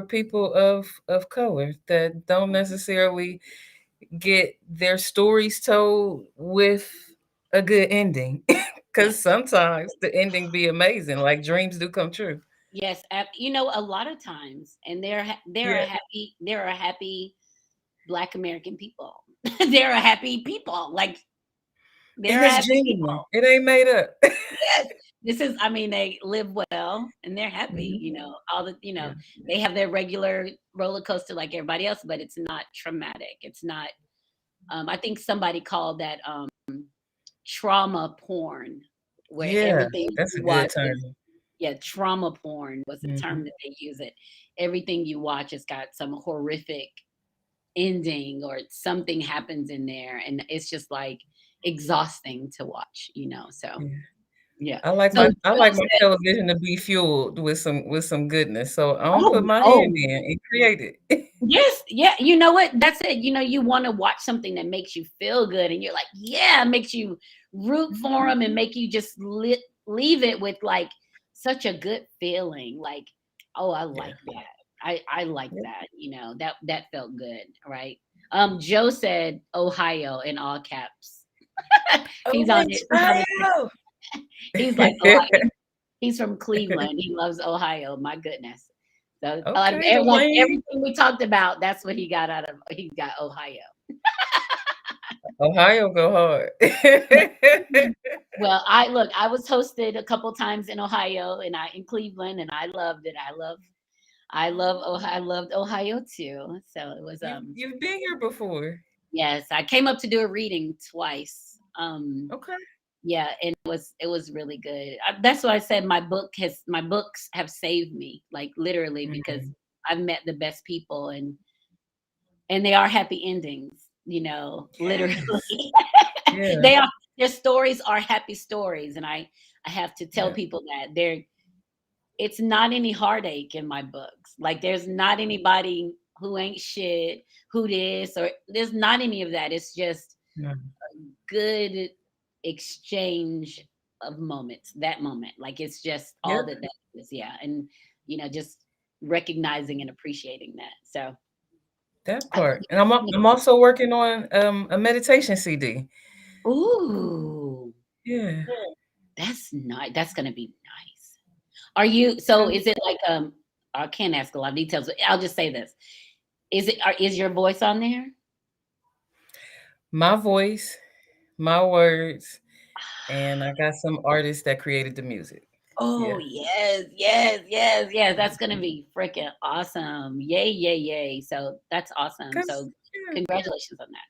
people of color that don't necessarily get their stories told with a good ending. yes, Because sometimes the ending be amazing, like dreams do come true. yes. A lot of times, and Yeah, there are happy Black American people. There are happy people. Like, there and are it's happy genuine. people. It ain't made up. Yes. I mean, they live well and they're happy, Mhm. Yeah. they have their regular roller coaster like everybody else, but it's not traumatic. It's not, I think somebody called that trauma porn, where Yeah, everything that's a you good watch term. is, yeah, trauma porn was the term Mhm. that they use it. Everything you watch has got some horrific ending or something happens in there. And it's just like, exhausting to watch, so Yeah. yeah. I like So my I Joe like my said, television to be fueled with some goodness, so I don't put oh, my hand oh, in and create it. yes, yeah, you know what? That's it. You want to watch something that makes you feel good, and you're like, yeah, makes you root for Mhm. them and make you just leave it with like such a good feeling. Like, oh, I Yeah. like that. I like Yeah. that. That felt good, right? Joe said Ohio in all caps. He's on it. He's on it. Ohio! He's like Ohio. He's from Cleveland. He loves Ohio. My goodness. So Okay, the like wing. everything we talked about, that's what he got out of. He got Ohio. Ohio go hard. Yeah. Well, I was hosted a couple times in Ohio and I in Cleveland, and I loved it. I love Ohio. I loved Ohio too. So it was You've been here before. yes, I came up to do a reading twice. Okay. Yeah, and it was really good. That's why I said my books have saved me, like literally, because Mhm. I've met the best people, and they are happy endings, literally. Yes. Yeah. They are their stories are happy stories, and I have to tell Yeah. people that it's not any heartache in my books. Like there's not anybody who ain't shit, who this, or there's not any of that. It's just Yeah. good exchange of moments, that moment. Like it's just Yeah. all that is, yeah. And just recognizing and appreciating that. So That I part. And I'm also working on a meditation CD. ooh, Yeah. that's nice. That's gonna be nice. Are you so is it like I can't ask a lot of details, but I'll just say this. Is your voice on there? My voice, my words, and I got some artists that created the music. Oh, Yeah. yes, yes, yes, yes. That's gonna be freaking awesome. Yay, yay, yay. So that's awesome. 'Cause So yeah, congratulations on that.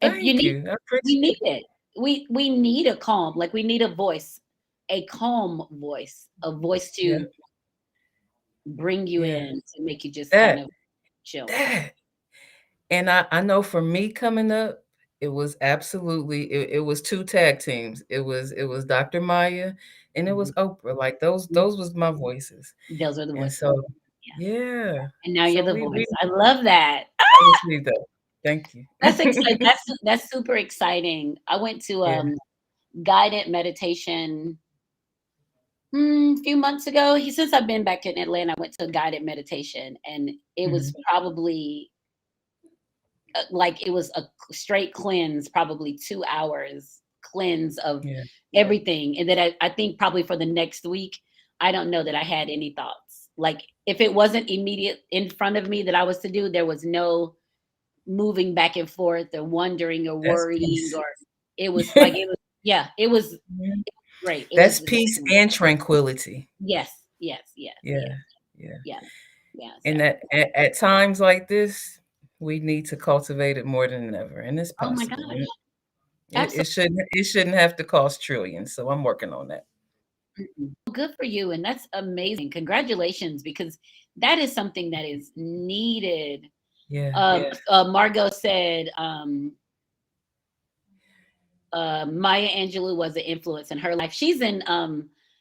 If you thank need you. I we need appreciate it. it. We need a calm, like we need a calm voice, a voice Yeah. to bring you Yeah. in, to make you just kind That of chill. that. And I know for me coming up, it was absolutely it was 2 tag teams. It was Dr. Maya and it was Mhm, Oprah. Like mhm. those was my voices. Those are the And voices. so Yeah. yeah. And now you're So the we voice. I love that. received that. Thank you. That's exciting. That's super exciting. I went to Yeah. guided meditation a few months ago. Since I've been back in Atlanta, I went to a guided meditation, and it was Mhm. probably like it was a straight cleanse, probably 2 hours cleanse of Yeah. everything. And then I think probably for the next week, I don't know that I had any thoughts. Like if it wasn't immediate in front of me that I was to do, there was no moving back and forth or wondering or That's worrying, peace. or yeah, it was Mhm. great. It That's was peace and tranquility. yes, yes, yes, yes, Yeah. Yeah. yeah, yeah. So And at times like this, we need to cultivate it more than ever, and it's oh my possible. gosh, It shouldn't have to cost trillions, so I'm working on that. absolutely. Good for you, and that's amazing. Congratulations, because that is something that is needed. Yeah. Margot said Maya Angelou was an influence in her life. She's in Yeah.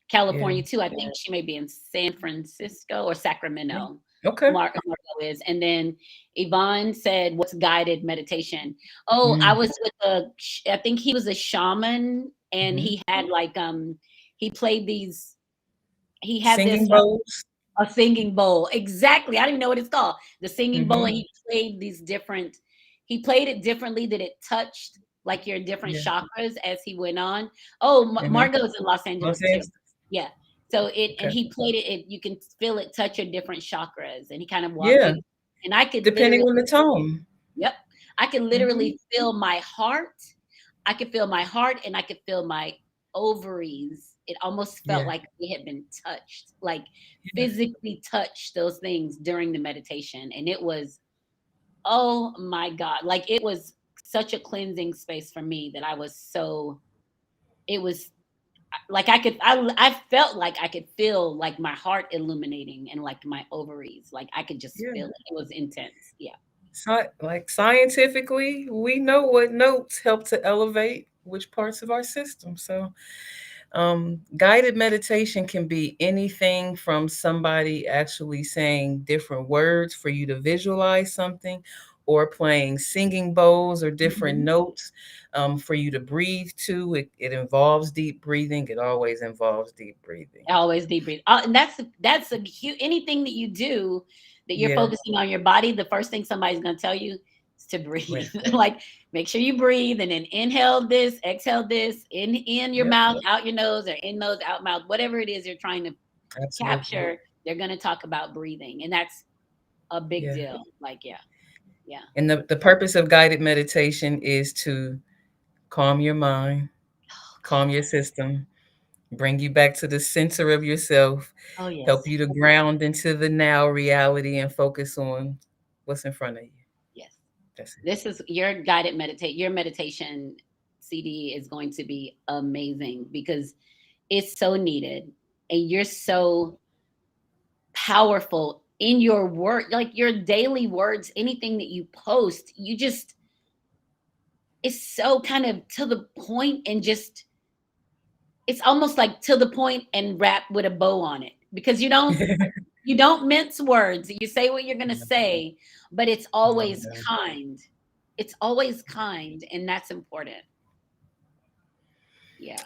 California too. I think she may be in San Francisco or Yeah. Sacramento. Okay. Margot is, and then Yvonne said, "What's guided meditation?" Oh, I Mm. was with I think he was a shaman, and Mhm. he had like he played these. He had this Singing bowls. a singing bowl. Exactly. I don't even know what it's called. The singing bowl, and Mhm. he played these different he played it differently that it touched like your different Yeah. chakras as he went on. Oh, Mhm. Margot's in Los Los Angeles too. Angeles. Yeah. So and Okay. he played it, you can feel it touch your different chakras, and he kind of walked Yeah, you, and I could depending literally on the tone. yep. I could Mhm. literally feel my heart. I could feel my heart, and I could feel my ovaries. It almost felt Yeah. like they had been touched, like Yeah. physically touched those things during the meditation. And it was, oh my God, like it was such a cleansing space for me that it was like I felt like I could feel like my heart illuminating and like my ovaries. Like I could just Yeah. feel it. It was intense. Yeah. Like scientifically, we know what notes help to elevate. which parts of our system. So guided meditation can be anything from somebody actually saying different words for you to visualize something, or playing singing bowls or different Mhm. notes for you to breathe to. It involves deep breathing. It always involves deep breathing. Always deep breathe. And that's a huge, anything that you do that you're Yeah, focusing on your body, the first thing somebody's going to tell you is to breathe. right, right. Like, make sure you breathe, and then inhale this, exhale this, in your Yep, mouth, yep, out your nose, or in nose, out mouth, whatever it is you're trying to absolutely. capture. They're going to talk about breathing, and that's a big Yeah. deal. Like, yeah, yeah. And the purpose of guided meditation is to calm your mind, Oh calm your system, bring you back to the center of yourself, God. Oh help yes, you to ground into the now reality and focus on what's in front of you. yes. That's it. This is your guided meditate. Your meditation CD is going to be amazing because it's so needed, and you're so powerful in your work, like your daily words, anything that you post, you just, it's so kind of to the point, and just, it's almost like to the point and wrapped with a bow on it, because you don't mince words. You say what you're going to say, but it's No, always no. kind. It's always kind, and that's important. Yeah.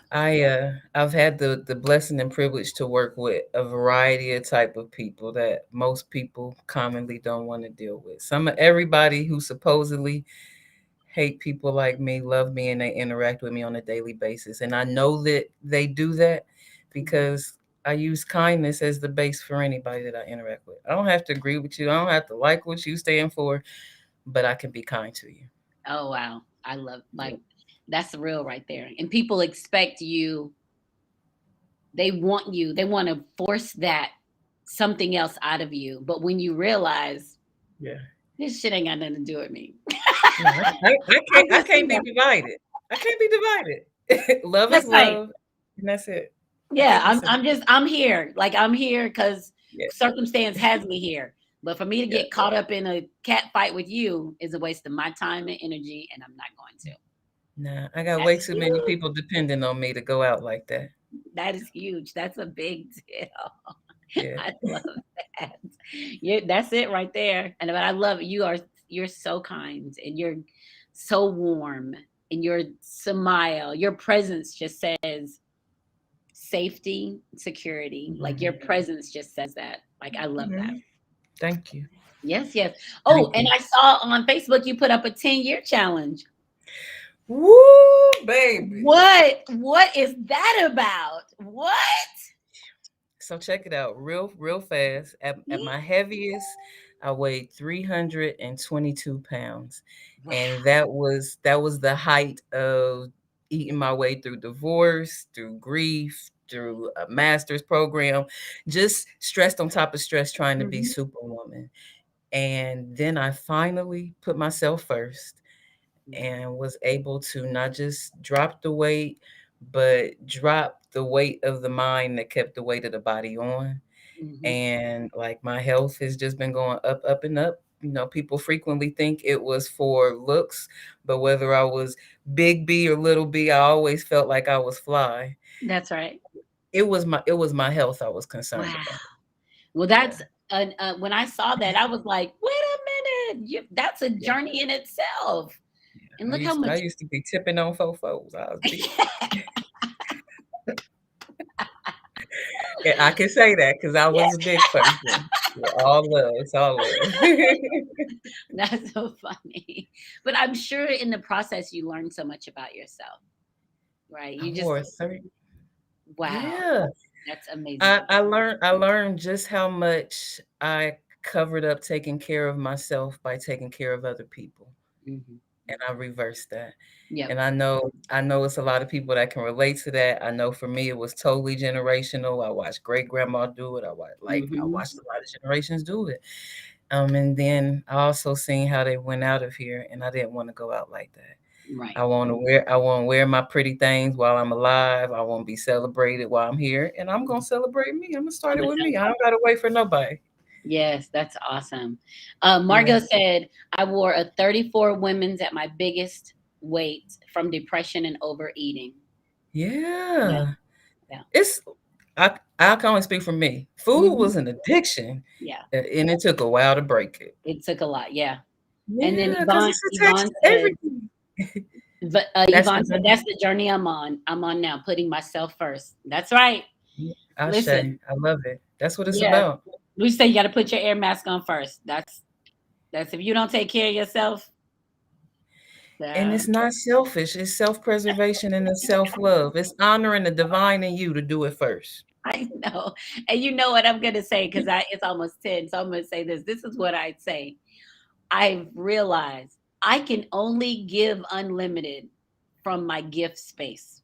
I've had the blessing and privilege to work with a variety of type of people that most people commonly don't want to deal with. Some of everybody who supposedly hate people like me love me, and they interact with me on a daily basis. And I know that they do that Mhm. because I use kindness as the base for anybody that I interact with. I don't have to agree with you. I don't have to like what you stand for, but I can be kind to you. Oh wow, I love, Yeah. like, that's real right there. And people expect you, they want to force that something else out of you. But when you realize Yeah. this shit ain't got nothing to do with me, No, I'm I just can't be here. divided. I can't be divided. Love is That's right. love, and that's it. I Yeah, keep it simple. I'm here. Like, I'm here because Yeah, circumstance has me here. But for me to yeah, get yeah. caught up in a cat fight with you is a waste of my time and energy, and I'm not going to. Nah, I got way That's too many huge. people depending on me to go out like that. That is huge. That's a big deal. Yeah. I love that. Yeah, that's it right there. And but I love it. You're so kind, and you're so warm, and your smile, your presence just says safety, security. Like, your Mhm. presence just says that. Like, I love that. Mhm. Thank you. Yes, yes. Thank Oh, and you. I saw on Facebook you put up a 10-year challenge. Woo, baby. What is that about? What? So check it out real fast. At my heaviest, I weighed 322 pounds. Wow. And that was the height of eating my way through divorce, through grief, through a master's program, just stressed on top of stress trying to be Mhm. superwoman. And then I finally put myself first Mhm. and was able to not just drop the weight, but drop the weight of the mind that kept the weight of the body on. Mhm. And like my health has just been going up, up, and up. You know, people frequently think it was for looks, but whether I was big B or little b, I always felt like I was fly. That's right. It was my health I was concerned Wow. about. Well, Yeah, that's when I saw that, I was like, wait a minute, that's a yeah. journey in itself. And I look how used I much. used to be tipping on fofos. I was big. Yeah, I can say that because I Yeah, was a big person. Yeah, all love. It's all love. that's so funny. But I'm sure in the process you learned so much about yourself, right? I You just, wore a 30. wow, Yeah. that's amazing. I learned just how much I covered up taking care of myself by taking care of other people. Hmm. And I reversed that. Yep. And I know it's a lot of people that can relate to that. I know for me it was totally generational. I watched great grandma do it. I Hmm. watched a lot of generations do it. And then I also seen how they went out of here, and I didn't want to go out like that. Right. I want to wear my pretty things while I'm alive. I want to be celebrated while I'm here, and I'm gonna celebrate me. I'm gonna start I'm it gonna with tell. me. I don't gotta wait for nobody. Yes, that's awesome. Yeah. Margot said, I wore a 34 women's at my biggest weight from depression and overeating. Yeah, Yeah. yeah. It's I can only speak for me. Food Mhm. was an addiction, Yeah, and it took a while to break it. it took a lot. Yeah. And then Yeah, because it's attached Yvonne to said, everything. but That's Yvonne the said, that's the journey I'm on. I'm on now, putting myself first. That's right. Ashe. Listen, I love it. That's what it's yeah, about. we say you got to put your air mask on first. That's if you don't take care of yourself. And Uh, it's not selfish. It's self-preservation and it's self-love. It's honoring the divine in you to do it first. I know, and you know what I'm gonna say because I it's almost 10, so I'm gonna say this. This is what I'd say. I've realized I can only give unlimited from my gift space,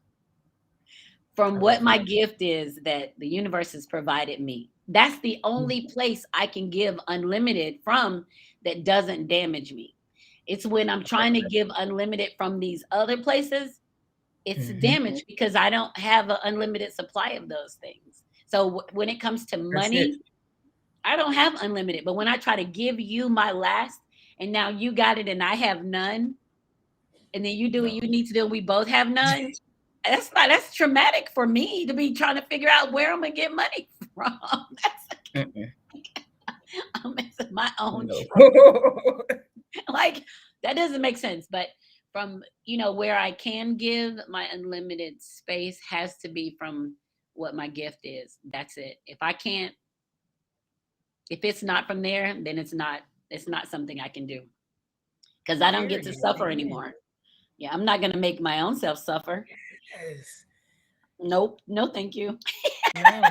from I what love my it. gift is that the universe has provided me. That's the only place I can give unlimited from that doesn't damage me. It's when I'm trying to give unlimited from these other places, it's Mm-hmm. damaged because I don't have an unlimited supply of those things. So when it comes to That's it. money, I don't have unlimited. But when I try to give you my last, and now you got it and I have none, and then you do what No. you need to do, and we both have none. That's traumatic for me to be trying to figure out where I'm gonna get money from. Mm-mm. I'm messing my own No. trouble. Like that doesn't make sense. But from where I can give my unlimited space has to be from what my gift is. That's it. If I can't, if it's not from there, then it's not something I can do because I don't get to Period. suffer Amen. anymore. Yeah, I'm not gonna make my own self suffer. Yes. Nope. No, thank you. No.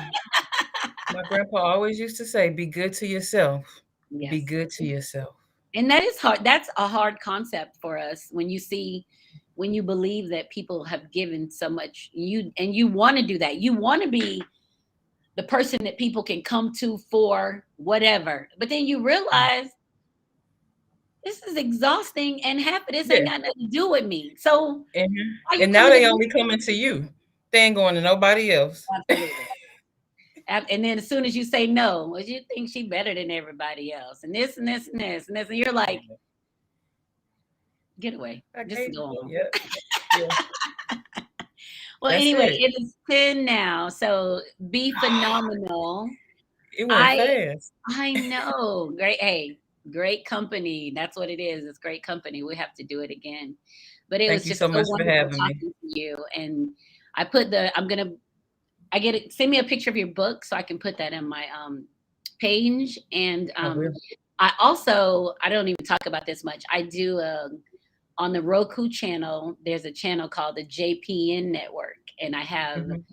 My grandpa always used to say, be good to yourself. Be Yes. good to yourself. And that is hard. That's a hard concept for us when you believe that people have given so much you want to do that. You want to be the person that people can come to for whatever. But then you realize this is exhausting and half of this Yeah. ain't got nothing to do with me. So Mhm. are you And now coming to they me? only coming to you. They ain't going to nobody else. Absolutely. And then as soon as you say no, well, you think she better than everybody else, and this and this and this and this, and you're like, get away, I just can't. go on. Yeah. Yeah. Well, That's anyway, it. it is 10 now, so be phenomenal. It went I fast. I know. Great. Hey, great company. That's what it is. It's great company. We have to do it again. But it Thank was you just so so much for wonderful having me. talking to you. And I put the I'm gonna I get it. Send me a picture of your book so I can put that in my page. And I will. I don't even talk about this much. I do on the Roku channel. There's a channel called the JPN Network, and I have Mhm.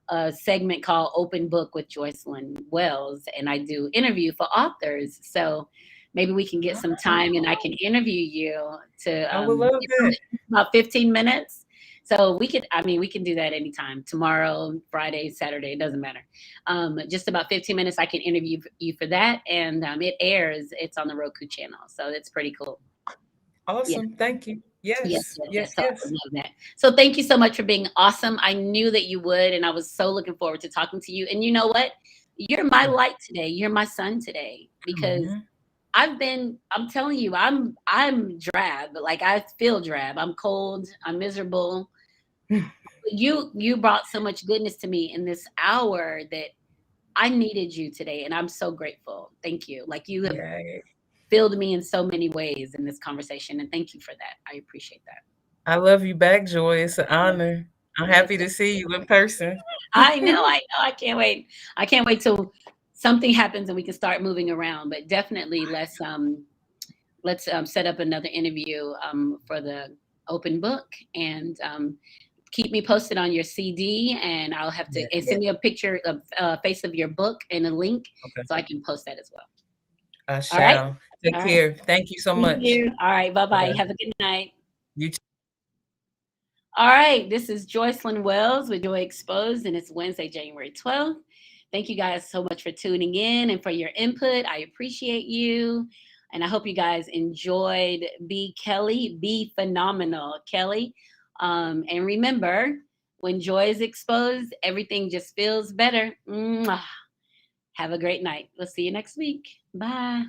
a segment called Open Book with Joycelyn Wells, and I do interview for authors. So maybe we can get some time and I can interview you to I would love that. about 15 minutes. So we can do that anytime, tomorrow, Friday, Saturday, it doesn't matter. Just about 15 minutes, I can interview you for that. And it's on the Roku channel. So it's pretty cool. Yeah. Awesome. Thank you. Yes, Yes. yes, Yes. yes. So I Yes. would love that. So thank you so much for being awesome. I knew that you would, and I was so looking forward to talking to you. And you know what? You're my light today. You're my sun today because Mhm. I'm telling you, I'm drab. Like I feel drab. I'm cold. I'm miserable. You brought so much goodness to me in this hour that I needed you today, and I'm so grateful. Thank you. Like you have Yeah. filled me in so many ways in this conversation, and thank you for that. I appreciate that. I love you back, Joy. It's an Yes, honor. I'm yes. happy to see you in person. I know. I can't wait. I can't wait till something happens and we can start moving around. But definitely let's set up another interview for the open book and keep me posted on your CD and I'll have to and Yes. send me a picture of face of your book and a link Okay. so I can post that as well. I All right. shall. Take All right. care. Thank you so Thank much. you. All right. Bye Bye bye. bye. Have a good night. You All right, this is Joycelyn Wells with Joy Exposed, and it's Wednesday, January 12th. Thank you guys so much for tuning in and for your input. I appreciate you. And I hope you guys enjoyed Be Kelley, Be Phenomenal, Kelley. And remember, when joy is exposed, everything just feels better. Mwah. Have a great night. We'll see you next week. Bye.